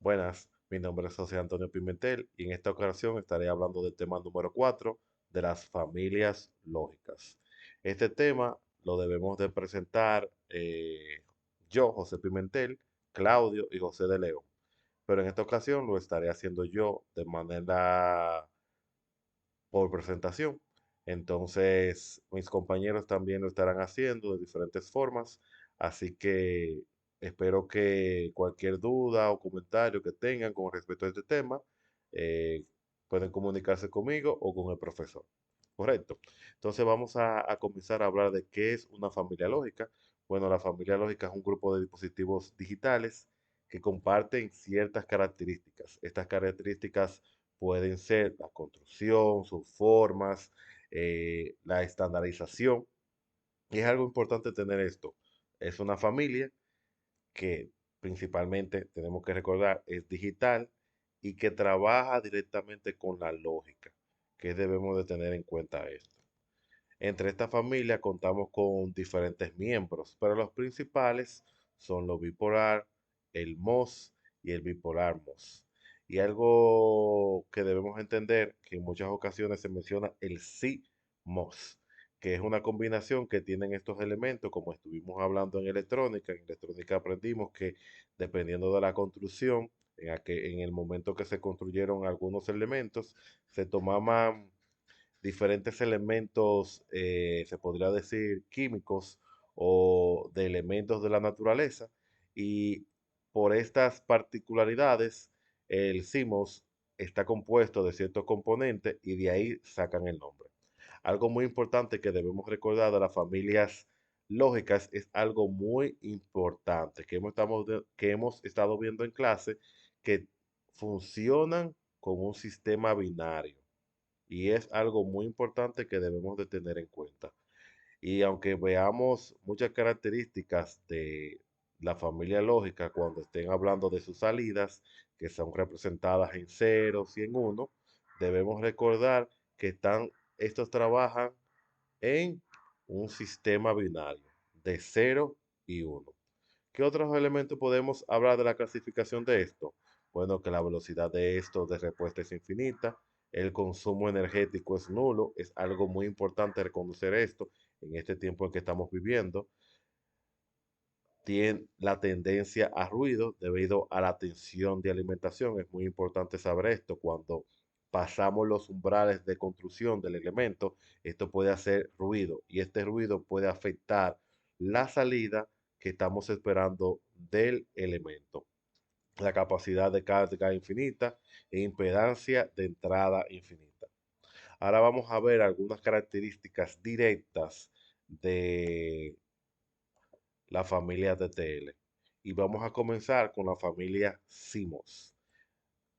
Buenas, mi nombre es José Antonio Pimentel y en esta ocasión estaré hablando del tema número 4 de las familias lógicas. Este tema lo debemos de presentar yo, José Pimentel, Claudio y José de León, pero en esta ocasión lo estaré haciendo yo de manera por presentación. Entonces, mis compañeros también lo estarán haciendo de diferentes formas, así que espero que cualquier duda o comentario que tengan con respecto a este tema, eh, pueden comunicarse conmigo o con el profesor. Correcto. Entonces vamos a comenzar a hablar de qué es una familia lógica. Bueno, la familia lógica es un grupo de dispositivos digitales que comparten ciertas características. Estas características pueden ser la construcción, sus formas, la estandarización. Y es algo importante tener esto. Es una familia que principalmente tenemos que recordar es digital y que trabaja directamente con la lógica, que debemos de tener en cuenta esto. Entre esta familia contamos con diferentes miembros, pero los principales son los bipolar, el MOS y el bipolar MOS. Y algo que debemos entender, que en muchas ocasiones se menciona el CMOS, que es una combinación que tienen estos elementos, como estuvimos hablando en electrónica. En electrónica aprendimos que dependiendo de la construcción, en el momento que se construyeron algunos elementos, se tomaban diferentes elementos, se podría decir, químicos o de elementos de la naturaleza. Y por estas particularidades, el CMOS está compuesto de ciertos componentes y de ahí sacan el nombre. Algo muy importante que debemos recordar de las familias lógicas es algo muy importante que hemos estado viendo en clase, que funcionan con un sistema binario. Y es algo muy importante que debemos de tener en cuenta. Y aunque veamos muchas características de la familia lógica cuando estén hablando de sus salidas, que son representadas en ceros y en uno, debemos recordar que estos trabajan en un sistema binario de cero y uno. ¿Qué otros elementos podemos hablar de la clasificación de esto? Bueno, que la velocidad de esto de respuesta es infinita, el consumo energético es nulo, es algo muy importante reconocer esto en este tiempo en que estamos viviendo. Tiene la tendencia a ruido debido a la tensión de alimentación. Es muy importante saber esto. Cuando pasamos los umbrales de construcción del elemento, esto puede hacer ruido y este ruido puede afectar la salida que estamos esperando del elemento. La capacidad de carga infinita e impedancia de entrada infinita. Ahora vamos a ver algunas características directas de la familia TTL. Y vamos a comenzar con la familia Simos.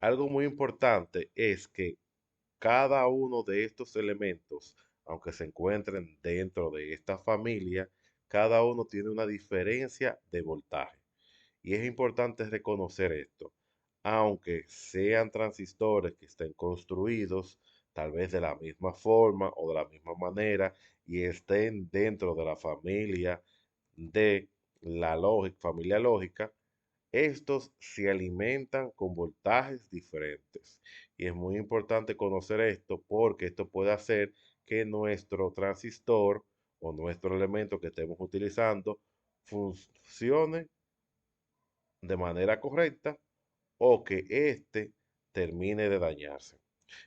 Algo muy importante es que cada uno de estos elementos, aunque se encuentren dentro de esta familia, cada uno tiene una diferencia de voltaje. Y es importante reconocer esto. Aunque sean transistores que estén construidos tal vez de la misma forma o de la misma manera y estén dentro de la familia de la lógica, familia lógica, estos se alimentan con voltajes diferentes. Y es muy importante conocer esto porque esto puede hacer que nuestro transistor o nuestro elemento que estemos utilizando funcione de manera correcta o que éste termine de dañarse.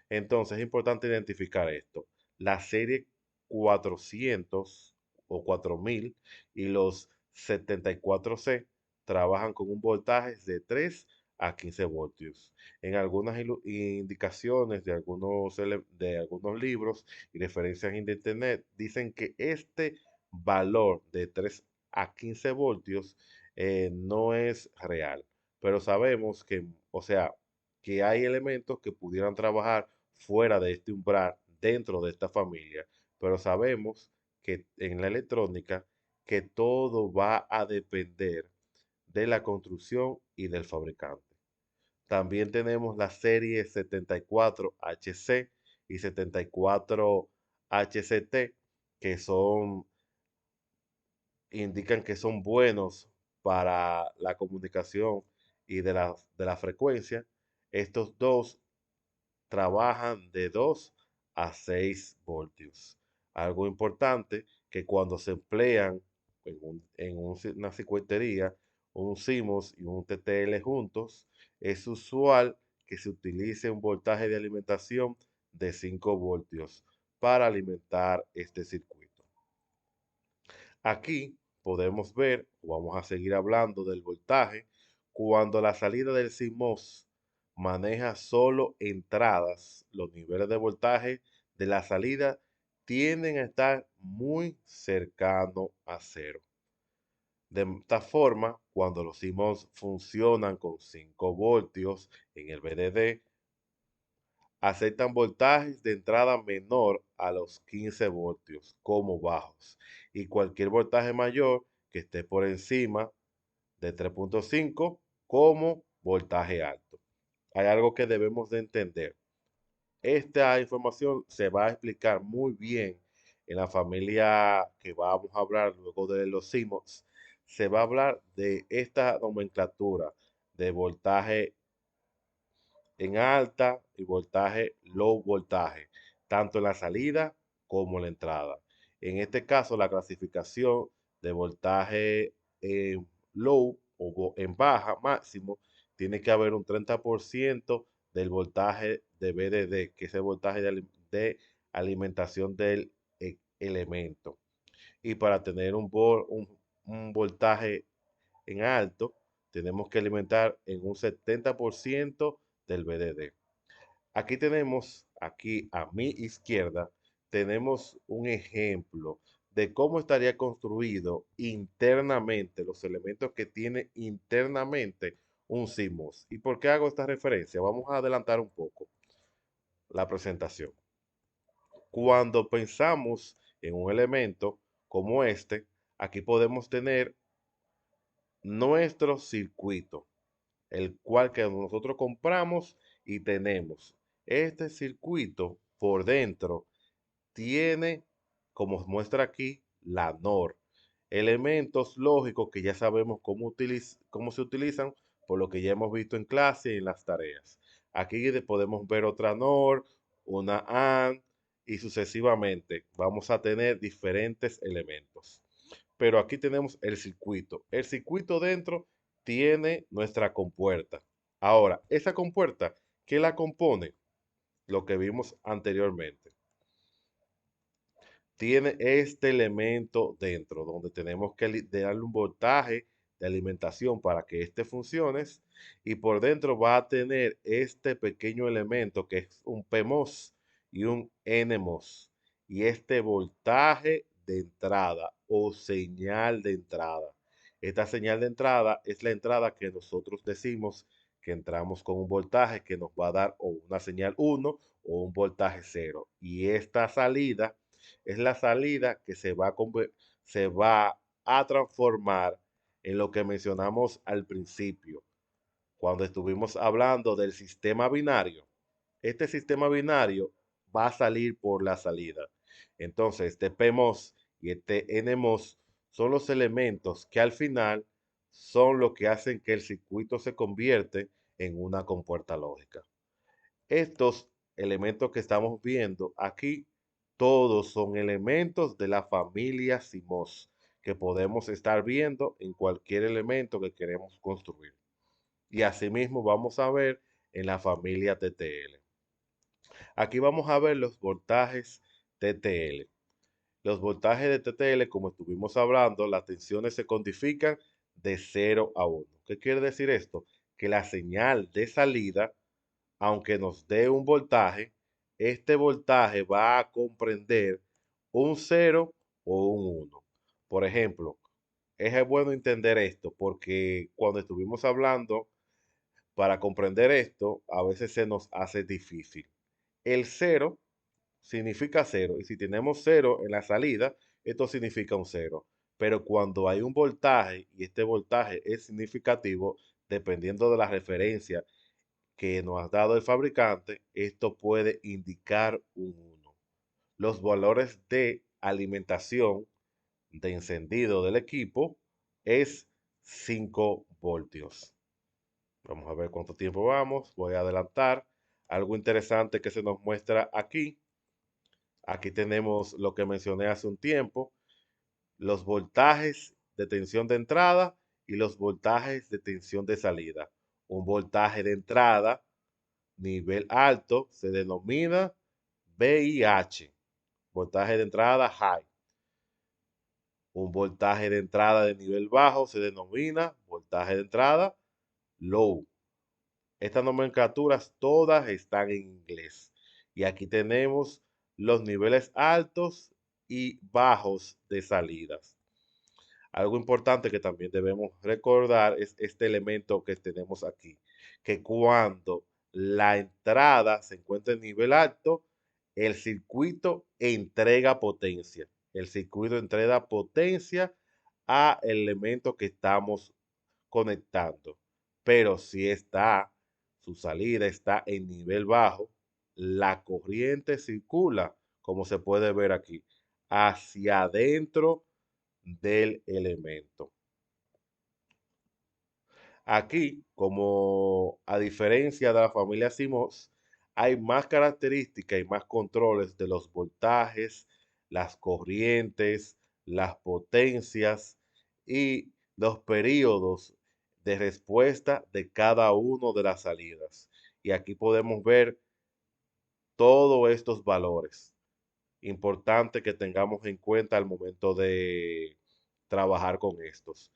Entonces es importante identificar esto. La serie 400 o 4000 y los 74C trabajan con un voltaje de 3 a 15 voltios. En algunas indicaciones de algunos libros y referencias en internet dicen que este valor de 3 a 15 voltios no es real, pero sabemos que, o sea, que hay elementos que pudieran trabajar fuera de este umbral, dentro de esta familia, pero sabemos que en la electrónica que todo va a depender de la construcción y del fabricante. También tenemos la serie 74HC y 74HCT, que indican que son buenos para la comunicación y de la frecuencia, estos dos trabajan de 2 a 6 voltios. Algo importante que cuando se emplean una circuitería, un CMOS y un TTL juntos, es usual que se utilice un voltaje de alimentación de 5 voltios para alimentar este circuito. Aquí podemos ver, o vamos a seguir hablando del voltaje, cuando la salida del CMOS maneja solo entradas, los niveles de voltaje de la salida tienden a estar muy cercano a cero. De esta forma, cuando los CMOS funcionan con 5 voltios en el VDD, aceptan voltajes de entrada menor a los 15 voltios como bajos y cualquier voltaje mayor que esté por encima de 3.5 como voltaje alto. Hay algo que debemos de entender. Esta información se va a explicar muy bien en la familia que vamos a hablar luego de los CMOS. Se va a hablar de esta nomenclatura de voltaje en alta y voltaje low voltaje, tanto en la salida como en la entrada. En este caso, la clasificación de voltaje low o en baja máximo, tiene que haber un 30% del voltaje de VDD, que es el voltaje de alimentación del elemento. Y para tener un voltaje en alto, tenemos que alimentar en un 70% del VDD. Aquí tenemos, aquí a mi izquierda, tenemos un ejemplo de cómo estaría construido internamente, los elementos que tiene internamente un CMOS. ¿Y por qué hago esta referencia? Vamos a adelantar un poco la presentación. Cuando pensamos en un elemento como este, aquí podemos tener nuestro circuito, el cual que nosotros compramos y tenemos. Este circuito por dentro tiene, como muestra aquí, la NOR. Elementos lógicos que ya sabemos cómo se utilizan, por lo que ya hemos visto en clase y en las tareas. Aquí podemos ver otra NOR, una AND y sucesivamente. Vamos a tener diferentes elementos. Pero aquí tenemos el circuito. El circuito dentro tiene nuestra compuerta. Ahora, esa compuerta, ¿qué la compone? Lo que vimos anteriormente. Tiene este elemento dentro, donde tenemos que darle un voltaje de alimentación para que este funcione. Y por dentro va a tener este pequeño elemento que es un PMOS y un NMOS. Y este voltaje de entrada o señal de entrada. Esta señal de entrada es la entrada que nosotros decimos que entramos con un voltaje que nos va a dar o una señal 1 o un voltaje 0. Y esta salida es la salida que se va a transformar en lo que mencionamos al principio, cuando estuvimos hablando del sistema binario. Este sistema binario va a salir por la salida. Entonces, este PMOS y este NMOS son los elementos que al final son lo que hacen que el circuito se convierte en una compuerta lógica. Estos elementos que estamos viendo aquí, todos son elementos de la familia CMOS que podemos estar viendo en cualquier elemento que queremos construir. Y asimismo vamos a ver en la familia TTL. Aquí vamos a ver los voltajes TTL. Los voltajes de TTL, como estuvimos hablando, las tensiones se codifican de 0 a 1. ¿Qué quiere decir esto? Que la señal de salida, aunque nos dé un voltaje, este voltaje va a comprender un 0 o un 1. Por ejemplo, es bueno entender esto porque cuando estuvimos hablando, para comprender esto, a veces se nos hace difícil. El 0 significa 0 y si tenemos 0 en la salida, esto significa un 0. Pero cuando hay un voltaje y este voltaje es significativo, dependiendo de la referencia que nos ha dado el fabricante, esto puede indicar un 1. Los valores de alimentación de encendido del equipo es 5 voltios. Vamos a ver cuánto tiempo vamos. Voy a adelantar. Algo interesante que se nos muestra aquí. Aquí tenemos lo que mencioné hace un tiempo, los voltajes de tensión de entrada y los voltajes de tensión de salida. Un voltaje de entrada, nivel alto, se denomina VIH, voltaje de entrada high. Un voltaje de entrada de nivel bajo se denomina voltaje de entrada low. Estas nomenclaturas todas están en inglés. Y aquí tenemos los niveles altos y bajos de salidas. Algo importante que también debemos recordar es este elemento que tenemos aquí, que cuando la entrada se encuentra en nivel alto, el circuito entrega potencia. El circuito entrega potencia a elemento que estamos conectando. Pero si su salida está en nivel bajo, la corriente circula, como se puede ver aquí, hacia adentro del elemento. Aquí, como a diferencia de la familia CMOS, hay más características y más controles de los voltajes, las corrientes, las potencias y los periodos de respuesta de cada uno de las salidas. Y aquí podemos ver todos estos valores. Importante que tengamos en cuenta al momento de trabajar con estos.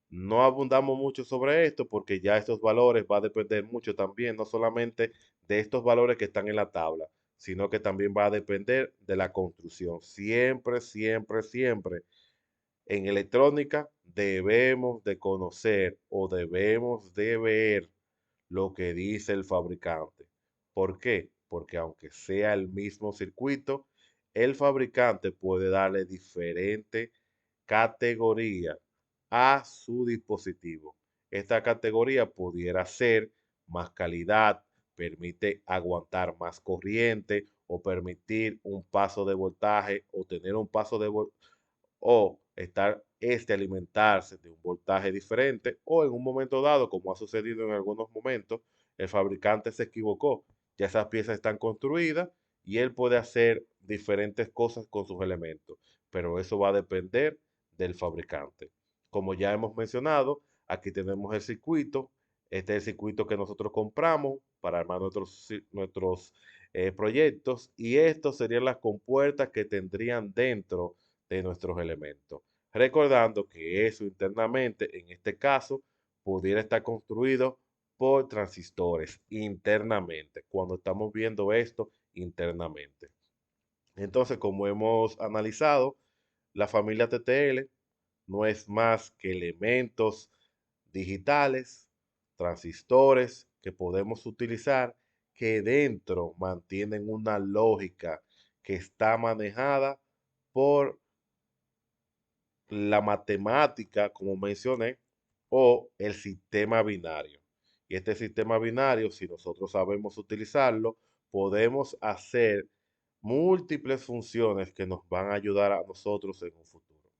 No abundamos mucho sobre esto porque ya estos valores va a depender mucho también, no solamente de estos valores que están en la tabla, sino que también va a depender de la construcción. Siempre, siempre, siempre en electrónica debemos de conocer o debemos de ver lo que dice el fabricante. ¿Por qué? Porque aunque sea el mismo circuito, el fabricante puede darle diferente categoría a su dispositivo. Esta categoría pudiera ser más calidad, permite aguantar más corriente o permitir un paso de voltaje o tener un paso de o estar alimentarse de un voltaje diferente o en un momento dado, como ha sucedido en algunos momentos, el fabricante se equivocó. Ya esas piezas están construidas y él puede hacer diferentes cosas con sus elementos, pero eso va a depender del fabricante. Como ya hemos mencionado, aquí tenemos el circuito. Este es el circuito que nosotros compramos para armar nuestros proyectos y estos serían las compuertas que tendrían dentro de nuestros elementos. Recordando que eso internamente, en este caso, pudiera estar construido por transistores internamente, cuando estamos viendo esto internamente. Entonces, como hemos analizado, la familia TTL no es más que elementos digitales, transistores que podemos utilizar que dentro mantienen una lógica que está manejada por la matemática, como mencioné, o el sistema binario. Y este sistema binario, si nosotros sabemos utilizarlo, podemos hacer múltiples funciones que nos van a ayudar a nosotros en un futuro.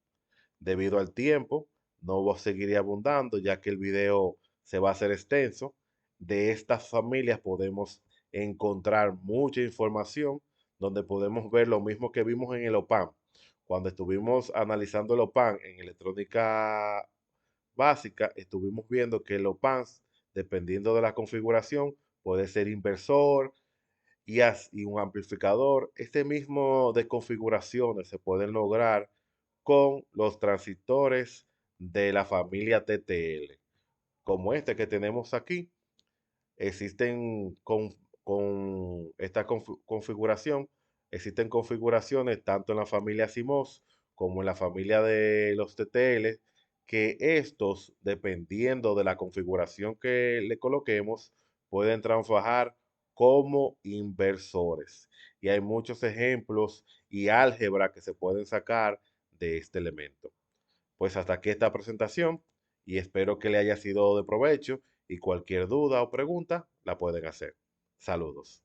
Debido al tiempo, no seguiré abundando ya que el video se va a hacer extenso. De estas familias podemos encontrar mucha información donde podemos ver lo mismo que vimos en el OPAM. Cuando estuvimos analizando el OPAM en electrónica básica, estuvimos viendo que el OPAM, dependiendo de la configuración, puede ser inversor y un amplificador. Este mismo de configuraciones se pueden lograr con los transistores de la familia TTL, como este que tenemos aquí. Existen con esta configuración, existen configuraciones tanto en la familia CMOS como en la familia de los TTL, que estos, dependiendo de la configuración que le coloquemos, pueden trabajar como inversores. Y hay muchos ejemplos y álgebra que se pueden sacar de este elemento. Pues hasta aquí esta presentación y espero que le haya sido de provecho y cualquier duda o pregunta la pueden hacer. Saludos.